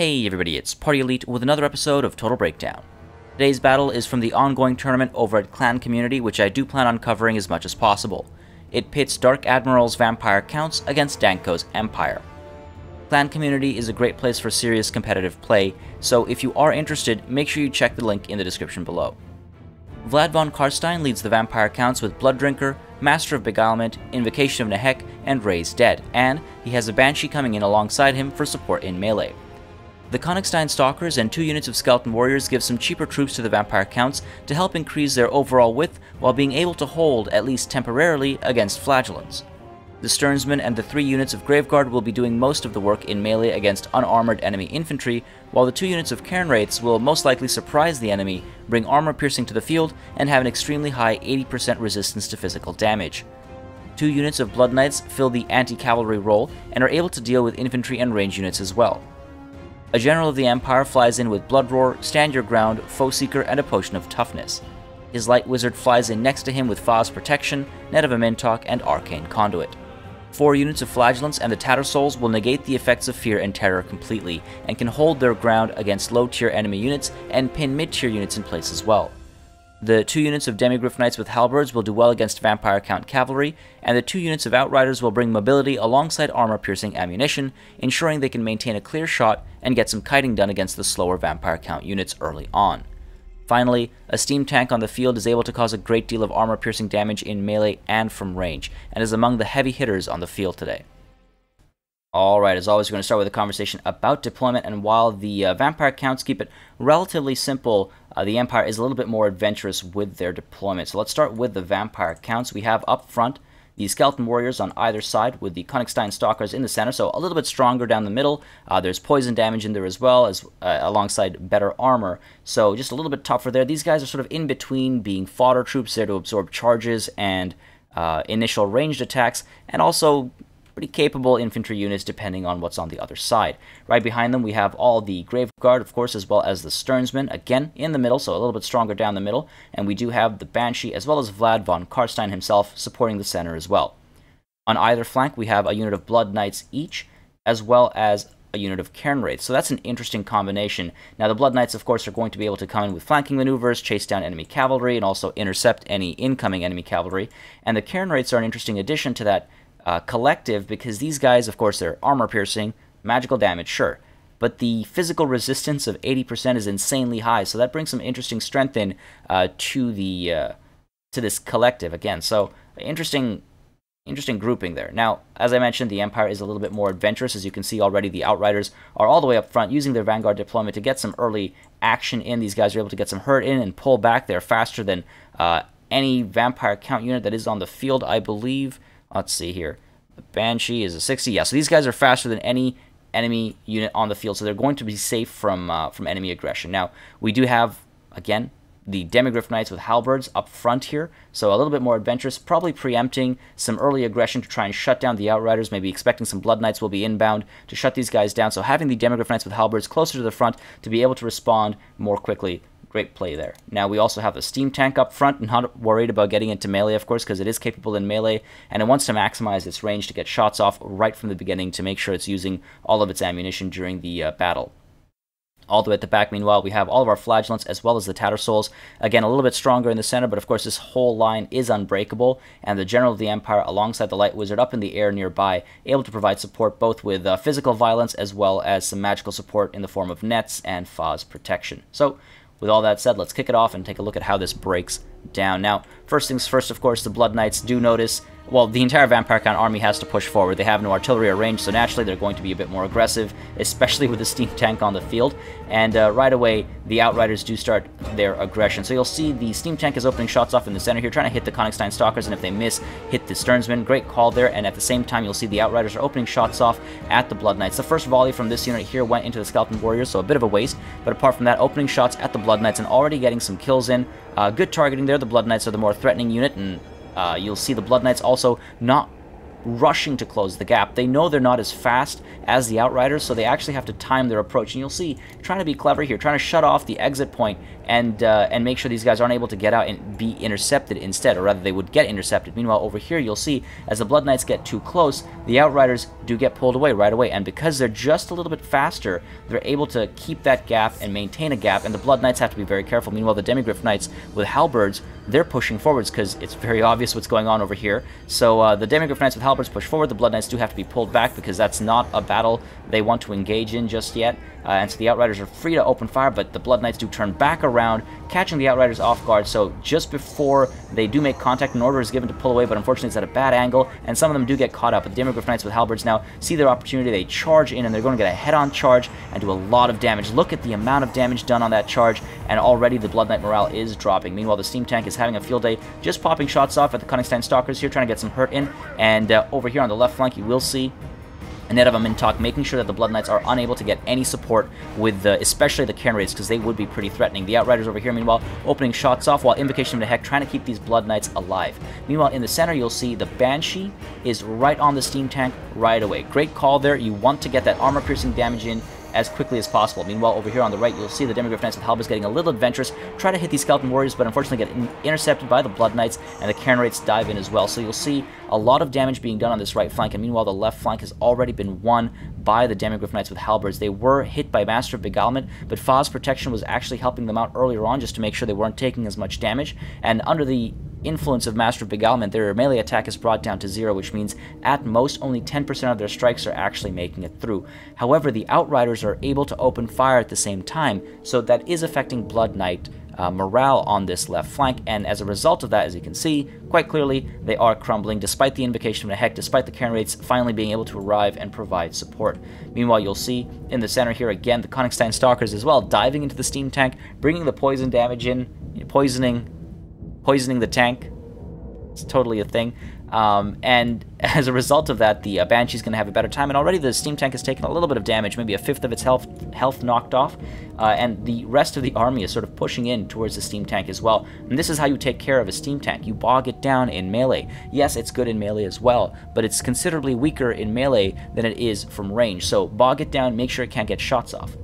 Hey everybody, it's Party Elite with another episode of Total Breakdown. Today's battle is from the ongoing tournament over at Clan Community, which I do plan on covering as much as possible. It pits Dark Admiral's Vampire Counts against Danko's Empire. Clan Community is a great place for serious competitive play, so if you are interested, make sure you check the link in the description below. Vlad von Karstein leads the Vampire Counts with Blood Drinker, Master of Beguilement, Invocation of Nehek, and Raise Dead, and he has a Banshee coming in alongside him for support in melee. The Königstein Stalkers and 2 units of Skeleton Warriors give some cheaper troops to the Vampire Counts to help increase their overall width while being able to hold, at least temporarily, against Flagellants. The Sternsmen and the 3 units of Graveguard will be doing most of the work in melee against unarmored enemy infantry, while the 2 units of Cairnwraiths will most likely surprise the enemy, bring armor piercing to the field, and have an extremely high 80% resistance to physical damage. 2 units of Blood Knights fill the anti-cavalry role and are able to deal with infantry and range units as well. A General of the Empire flies in with Blood Roar, Stand Your Ground, Foe Seeker, and a Potion of Toughness. His Light Wizard flies in next to him with Fa's Protection, Net of Amintok, and Arcane Conduit. 4 units of Flagellants and the Tattersouls will negate the effects of Fear and Terror completely, and can hold their ground against low-tier enemy units and pin mid-tier units in place as well. The 2 units of Demigryph Knights with Halberds will do well against Vampire Count Cavalry, and the 2 units of Outriders will bring mobility alongside armor-piercing ammunition, ensuring they can maintain a clear shot and get some kiting done against the slower Vampire Count units early on. Finally, a steam tank on the field is able to cause a great deal of armor-piercing damage in melee and from range, and is among the heavy hitters on the field today. Alright, as always, we're going to start with a conversation about deployment, and while the Vampire Counts keep it relatively simple, the Empire is a little bit more adventurous with their deployment. So let's start with the Vampire Counts. We have up front the Skeleton Warriors on either side, with the Königstein Stalkers in the center, so a little bit stronger down the middle. There's poison damage in there as well, as alongside better armor, so just a little bit tougher there. These guys are sort of in between being fodder troops there to absorb charges and initial ranged attacks, and also pretty capable infantry units depending on what's on the other side. Right behind them we have all the Graveguard, of course, as well as the Sternsmen, again in the middle, so a little bit stronger down the middle, and we do have the Banshee as well as Vlad von Karstein himself supporting the center as well. On either flank we have a unit of Blood Knights each, as well as a unit of Cairnwraiths, so that's an interesting combination. Now the Blood Knights, of course, are going to be able to come in with flanking maneuvers, chase down enemy cavalry, and also intercept any incoming enemy cavalry, and the Cairnwraiths are an interesting addition to that collective, because these guys, of course, they're armor-piercing, magical damage, sure, but the physical resistance of 80% is insanely high, so that brings some interesting strength in to this collective again. So interesting grouping there. Now, as I mentioned, the Empire is a little bit more adventurous. As you can see already, the Outriders are all the way up front using their Vanguard deployment to get some early action in. These guys are able to get some hurt in and pull back. They're faster than any Vampire Count unit that is on the field, I believe. Let's see here. The Banshee is a 60. Yeah, so these guys are faster than any enemy unit on the field, so they're going to be safe from enemy aggression. Now, we do have, again, the Demigryph Knights with Halberds up front here, so a little bit more adventurous, probably preempting some early aggression to try and shut down the Outriders, maybe expecting some Blood Knights will be inbound to shut these guys down, so having the Demigryph Knights with Halberds closer to the front to be able to respond more quickly. Great play there. Now we also have the steam tank up front, and not worried about getting into melee, of course, because it is capable in melee, and it wants to maximize its range to get shots off right from the beginning to make sure it's using all of its ammunition during the battle. All the way at the back, meanwhile, we have all of our Flagellants as well as the Tattersouls. Again, a little bit stronger in the center, but of course this whole line is unbreakable, and the General of the Empire alongside the Light Wizard up in the air nearby, able to provide support both with physical violence as well as some magical support in the form of nets and Fa's Protection. So, with all that said, let's kick it off and take a look at how this breaks down. Now, first things first, of course, the Blood Knights do notice, well, the entire Vampire Count army has to push forward. They have no artillery or range, so naturally they're going to be a bit more aggressive, especially with the steam tank on the field. And right away, the Outriders do start their aggression. So you'll see the steam tank is opening shots off in the center here, trying to hit the Königstein Stalkers, and if they miss, hit the Sternsmen. Great call there, and at the same time, you'll see the Outriders are opening shots off at the Blood Knights. The first volley from this unit here went into the Skeleton Warriors, so a bit of a waste, but apart from that, opening shots at the Blood Knights and already getting some kills in. Good targeting there. The Blood Knights are the more threatening unit, and you'll see the Blood Knights also not rushing to close the gap. They know they're not as fast as the Outriders, so they actually have to time their approach. And you'll see, trying to be clever here, trying to shut off the exit point and make sure these guys aren't able to get out and be intercepted instead, or rather they would get intercepted. Meanwhile, over here, you'll see, as the Blood Knights get too close, the Outriders do get pulled away right away, and because they're just a little bit faster, they're able to keep that gap and maintain a gap, and the Blood Knights have to be very careful. Meanwhile, the Demigryph Knights with halberds, they're pushing forwards because it's very obvious what's going on over here. So the Demigryph Knights with halberds push forward. The Blood Knights do have to be pulled back because that's not a battle they want to engage in just yet. And so the Outriders are free to open fire, but the Blood Knights do turn back around, catching the Outriders off guard. So just before they do make contact, an order is given to pull away, but unfortunately it's at a bad angle, and some of them do get caught up. But the Demigryph Knights with halberds now see their opportunity. They charge in, and they're going to get a head-on charge and do a lot of damage. Look at the amount of damage done on that charge, and already the Blood Knight morale is dropping. Meanwhile, the Steam Tank is having a field day, just popping shots off at the Cunningstine Stalkers here, trying to get some hurt in. And over here on the left flank, you will see Aneta Mintok making sure that the Blood Knights are unable to get any support with especially the Cairn Raids, because they would be pretty threatening. The Outriders over here, meanwhile, opening shots off, while Invocation of the Heck trying to keep these Blood Knights alive. Meanwhile, in the center, you'll see the Banshee is right on the Steam Tank right away. Great call there. You want to get that armor-piercing damage in as quickly as possible. Meanwhile, over here on the right, you'll see the Demigryph Knights with halberds getting a little adventurous, try to hit these Skeleton Warriors, but unfortunately get intercepted by the Blood Knights, and the Cairn Raids dive in as well. So you'll see a lot of damage being done on this right flank, and meanwhile, the left flank has already been won by the Demigryph Knights with halberds. They were hit by Master of Beguilement, but Fa's protection was actually helping them out earlier on just to make sure they weren't taking as much damage, and under the influence of Master of Beguilement, their melee attack is brought down to 0, which means at most only 10% of their strikes are actually making it through. However, the Outriders are able to open fire at the same time, so that is affecting Blood Knight morale on this left flank, and as a result of that, as you can see, quite clearly, they are crumbling, despite the Invocation of the Heck, despite the Cairn Raids finally being able to arrive and provide support. Meanwhile, you'll see in the center here, again, the Cunningstine Stalkers as well, diving into the Steam Tank, bringing the poison damage in, poisoning the tank. It's totally a thing. And as a result of that, the Banshee's going to have a better time, and already the Steam Tank has taken a little bit of damage, maybe a fifth of its health knocked off, and the rest of the army is sort of pushing in towards the Steam Tank as well. And this is how you take care of a Steam Tank. You bog it down in melee. Yes, it's good in melee as well, but it's considerably weaker in melee than it is from range. So bog it down, make sure it can't get shots off.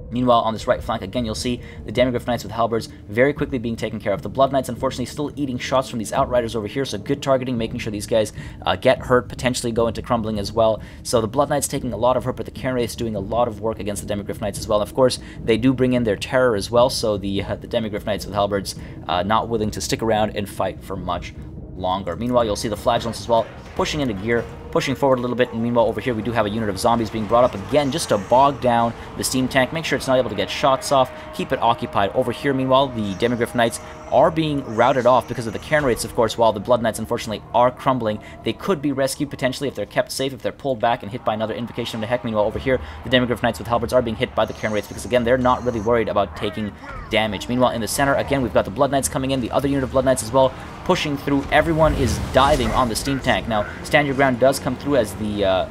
Meanwhile, on this right flank, again, you'll see the Demigryph Knights with halberds very quickly being taken care of. The Blood Knights, unfortunately, still eating shots from these Outriders over here, so good targeting, making sure these guys get hurt, potentially go into crumbling as well. So the Blood Knights taking a lot of hurt, but the Cairn Raids doing a lot of work against the Demigryph Knights as well. And of course, they do bring in their terror as well, so the Demigryph Knights with halberds not willing to stick around and fight for much longer. Meanwhile, you'll see the Flagellants as well pushing into gear, pushing forward a little bit, and meanwhile over here we do have a unit of zombies being brought up again just to bog down the Steam Tank, make sure it's not able to get shots off, keep it occupied. Over here, meanwhile, the Demigryph Knights are being routed off because of the Cairn Raids, of course, while the Blood Knights unfortunately are crumbling. They could be rescued potentially if they're kept safe, if they're pulled back and hit by another Invocation of the Heck. Meanwhile, over here, the Demigryph Knights with halberds are being hit by the Cairn Raids because, again, they're not really worried about taking damage. Meanwhile, in the center, again, we've got the Blood Knights coming in, the other unit of Blood Knights as well, pushing through. Everyone is diving on the Steam Tank. Now, Stand Your Ground does come through as the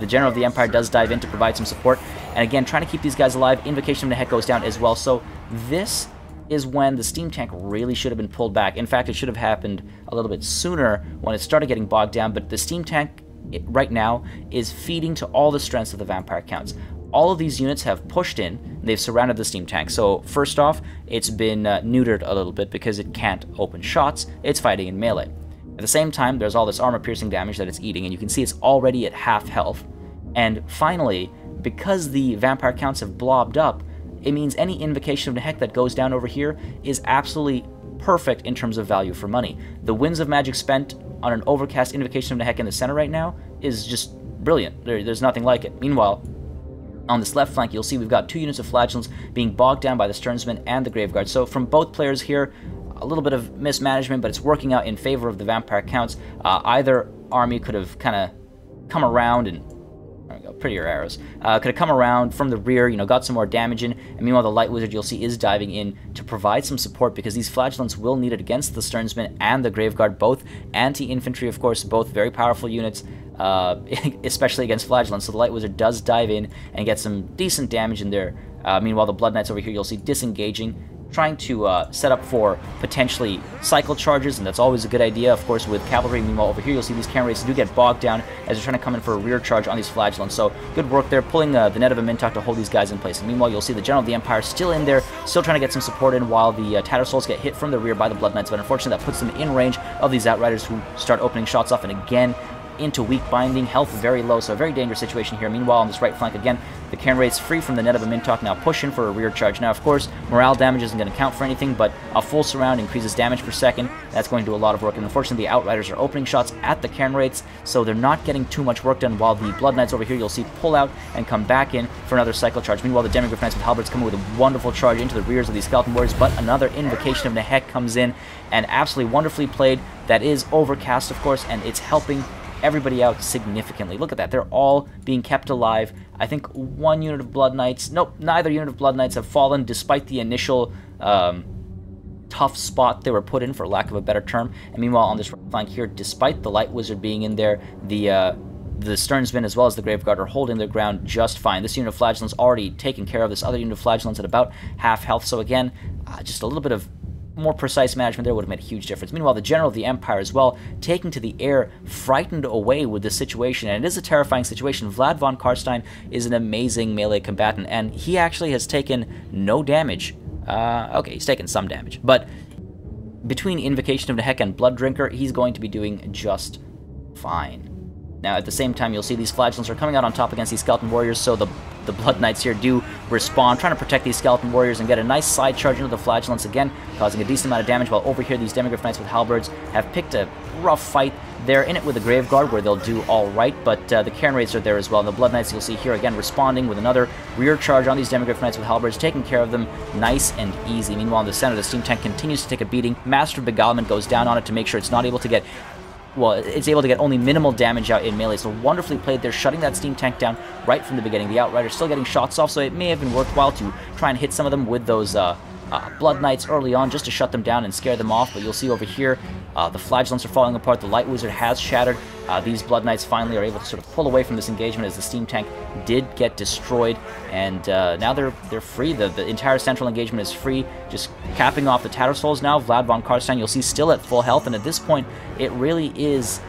General of the Empire does dive in to provide some support. And again, trying to keep these guys alive. Invocation of the Heck goes down as well. So this is when the Steam Tank really should have been pulled back. In fact, it should have happened a little bit sooner when it started getting bogged down, but the Steam Tank right now is feeding to all the strengths of the Vampire Counts. All of these units have pushed in, they've surrounded the Steam Tank. So first off, it's been neutered a little bit because it can't open shots, it's fighting in melee. At the same time, there's all this armor-piercing damage that it's eating, and you can see it's already at half health. And finally, because the Vampire Counts have blobbed up, it means any Invocation of the Heck that goes down over here is absolutely perfect in terms of value for money. The Winds of Magic spent on an overcast Invocation of the Heck in the center right now is just brilliant. There's nothing like it. Meanwhile, on this left flank, you'll see we've got two units of Flagellants being bogged down by the Sternsmen and the Graveguard. So from both players here, a little bit of mismanagement, but it's working out in favor of the Vampire Counts. Either army could have kind of come around and... There we go, prettier arrows. Could have come around from the rear, got some more damage in, and meanwhile the Light Wizard, you'll see, is diving in to provide some support because these Flagellants will need it against the Sternsmen and the Graveguard, both anti-infantry, of course, both very powerful units, especially against Flagellants. So the Light Wizard does dive in and get some decent damage in there. Meanwhile, the Blood Knights over here, you'll see, disengaging, trying to set up for potentially cycle charges, and that's always a good idea, of course, with cavalry. Meanwhile, over here, you'll see these cannon races do get bogged down as they're trying to come in for a rear charge on these flagellants. So good work there, pulling the net of a Mintok to hold these guys in place. And meanwhile, you'll see the General of the Empire still in there, still trying to get some support in, while the Tattersouls get hit from the rear by the Blood Knights, but unfortunately that puts them in range of these Outriders, who start opening shots off, and again, into weak binding, health very low, so a very dangerous situation here. Meanwhile, on this right flank again, the cannon rates free from the net of a Mintok, now push in for a rear charge. Now, of course, morale damage isn't going to count for anything, but a full surround increases damage per second. That's going to do a lot of work, and unfortunately, the Outriders are opening shots at the cannon rates, so they're not getting too much work done, while the Blood Knights over here, you'll see, pull out and come back in for another cycle charge. Meanwhile, the Demigryph Knights with halberds come in with a wonderful charge into the rears of these Skeleton Warriors, but another Invocation of Nehek comes in, and absolutely wonderfully played. That is overcast, of course, and it's helping everybody out significantly. Look at that. They're all being kept alive. I think one unit of Blood Knights... Nope, neither unit of Blood Knights have fallen, despite the initial tough spot they were put in, for lack of a better term. And meanwhile, on this right flank here, despite the Light Wizard being in there, the Sternsman as well as the Graveguard are holding their ground just fine. This unit of Flagellants already taken care of. This other unit of Flagellants at about half health. So again, just a little bit of more precise management there would have made a huge difference. Meanwhile, the General of the Empire as well, taking to the air, frightened away with this situation, and it is a terrifying situation. Vlad von Karstein is an amazing melee combatant, and he actually has taken no damage. Okay, he's taken some damage, but between Invocation of Nehek and Blood Drinker, he's going to be doing just fine. Now, at the same time, you'll see these Flagellants are coming out on top against these Skeleton Warriors, so the Blood Knights here do respond, trying to protect these Skeleton Warriors and get a nice side charge into the Flagellants again, causing a decent amount of damage, while over here these Demigryph Knights with halberds have picked a rough fight. They're in it with the Graveguard, where they'll do all right, but the cannon rates are there as well. And the Blood Knights, you'll see here again, responding with another rear charge on these Demigryph Knights with halberds, taking care of them nice and easy. Meanwhile, in the center, the steam tank continues to take a beating. Master of Beguilement goes down on it to make sure it's not able to get... Well, it's able to get only minimal damage out in melee, so wonderfully played there, shutting that steam tank down right from the beginning. The Outriders still getting shots off, so it may have been worthwhile to try and hit some of them with those Blood Knights early on, just to shut them down and scare them off. But you'll see over here, the Flagellants are falling apart, the Light Wizard has shattered. These Blood Knights finally are able to sort of pull away from this engagement, as the steam tank did get destroyed, and now they're free. The entire central engagement is free, just capping off the Tattersouls now. Vlad von Karstein, you'll see, still at full health, and at this point, it really is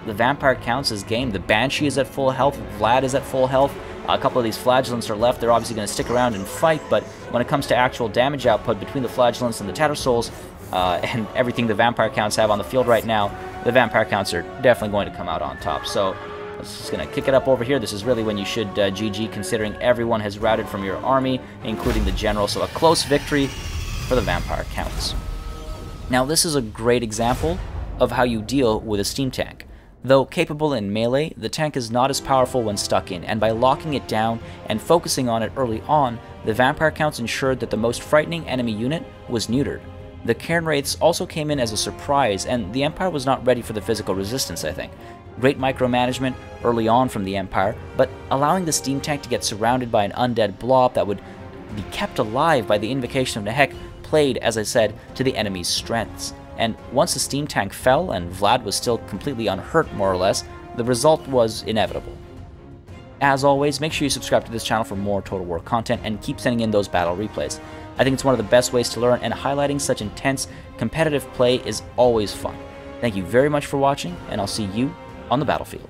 the Vampire Counts' game. The Banshee is at full health, Vlad is at full health. A couple of these Flagellants are left. They're obviously going to stick around and fight, but when it comes to actual damage output between the Flagellants and the Tattersouls, and everything the Vampire Counts have on the field right now, the Vampire Counts are definitely going to come out on top. So let's just going to kick it up over here. This is really when you should GG, considering everyone has routed from your army, including the General. So a close victory for the Vampire Counts. Now, this is a great example of how you deal with a steam tank. Though capable in melee, the tank is not as powerful when stuck in, and by locking it down and focusing on it early on, the Vampire Counts ensured that the most frightening enemy unit was neutered. The cairn wraiths also came in as a surprise, and the Empire was not ready for the physical resistance, I think. Great micromanagement early on from the Empire, but allowing the steam tank to get surrounded by an undead blob that would be kept alive by the Invocation of Nehek played, as I said, to the enemy's strengths. And once the steam tank fell, and Vlad was still completely unhurt, more or less, the result was inevitable. As always, make sure you subscribe to this channel for more Total War content, and keep sending in those battle replays. I think it's one of the best ways to learn, and highlighting such intense, competitive play is always fun. Thank you very much for watching, and I'll see you on the battlefield.